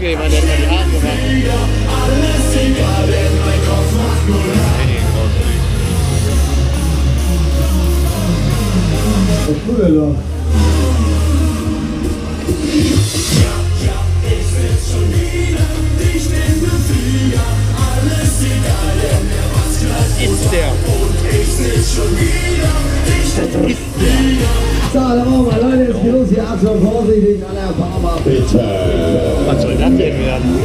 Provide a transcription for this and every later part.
ausgegeben, der hat mal die Haare gemacht. Was tut er da? Ist der. So, dann machen wir, Leute, jetzt geht los, hier Achtung, vorsichtig an der Fahrbahn. Bitte. Was soll das denn werden?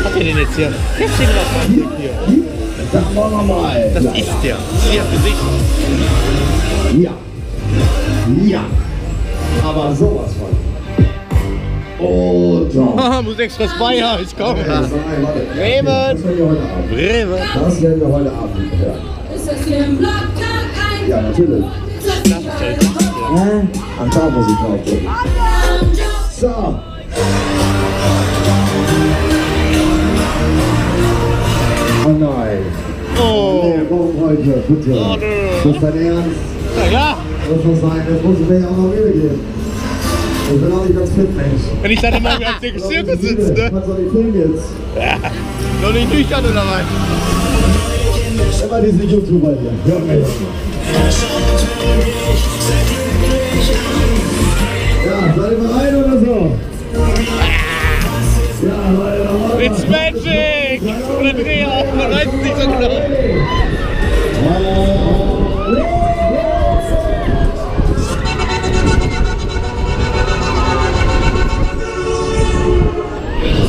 Was hat der denn jetzt hier? 15 oder 20 hier? Das machen wir mal. Das ist der. Ihr Gesicht. Ja. Ja. Aber sowas von. Und so. Haha, muss extra Bayer, ich komme. Bremen. Das werden wir heute Abend. Bremen. Das werden wir heute Abend hören. Ist das hier im Blocktag ein? Ja, natürlich. Ach, da muss ich drauf drücken. So. Oh nein. Oh. Nee, warum heute? Bitte. Oh, nö. Das ist dein Ernst? Na klar. Das muss sein, das muss ich mir auch noch Mühe geben. Ich bin auch nicht ganz fit, Mensch. Wenn ich dann immer als der Zirkus sitze, ne? Was soll ich filmen jetzt? Ja. Noch nicht nüchtern oder was? Immer diese YouTuber hier. Hör mir das mal. Ja, seid ihr bereit oder so? Ja, Leute, It's magic! Oder Dreher, man weiß es nicht so genau.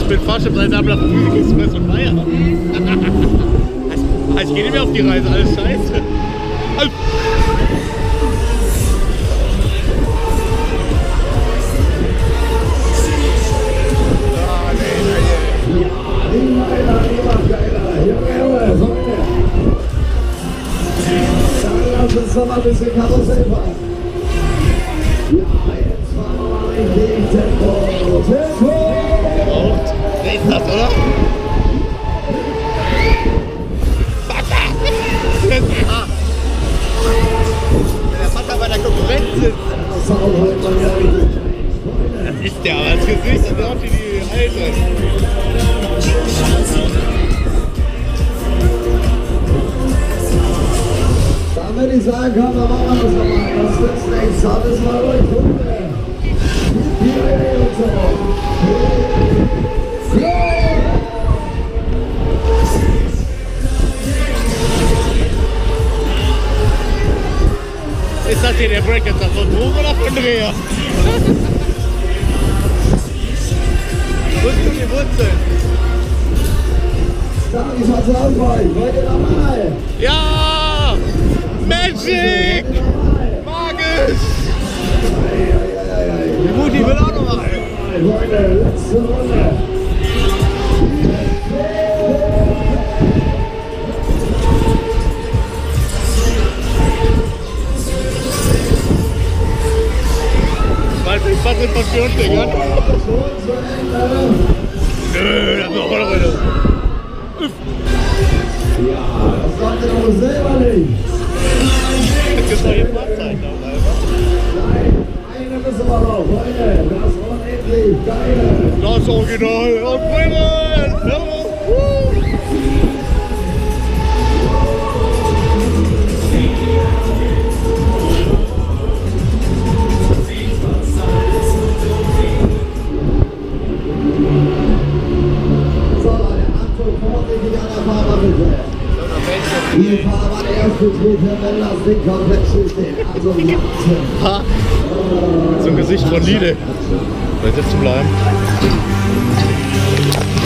Ich bin Fahrstuhlpreisabler für Musik, Express und Meier. Ich gehe nicht mehr auf die Reise, alles scheiße. Lass uns doch mal ein bisschen Karussell fahren. Ja, jetzt fahren wir mal richtig Tempo. Tempo! Wer ist das, oder? Vater! Wenn der Vater bei der Konkurrenz sitzt. Das ist der, aber das Gesicht, das ist auch die Alte. Dann würde ich sagen, komm, dann machen wir das nochmal. Das ist nichts, alles mal ruhig runter. Ist das hier der Break jetzt von Drogen oder von Dreher? Wo sind die Wurzeln? Sag ich was sagen wollt. Wollt ihr nochmal? Ja! Magic! Magisch! Die Mutti will auch noch mal. Leute, letzte Runde. Weil ich was mit von Piontek, ja? Nö, das ist noch voll drin. Ja, das sagt ihr doch selber nicht. Das gibt doch jetzt Fahrzeichen auch, Alter. Nein, eine müssen wir noch, Leute. Das unendlich geile. Das Original aus Bremen! So, Leute, Achtung, vorsichtig an der Fahrbahn bitte. Die Fahrbahn erst betreten, wenn das Ding komplett steht. Also Xanten. Ha! So ein Gesicht von Lide. Soll ich sitzen bleiben?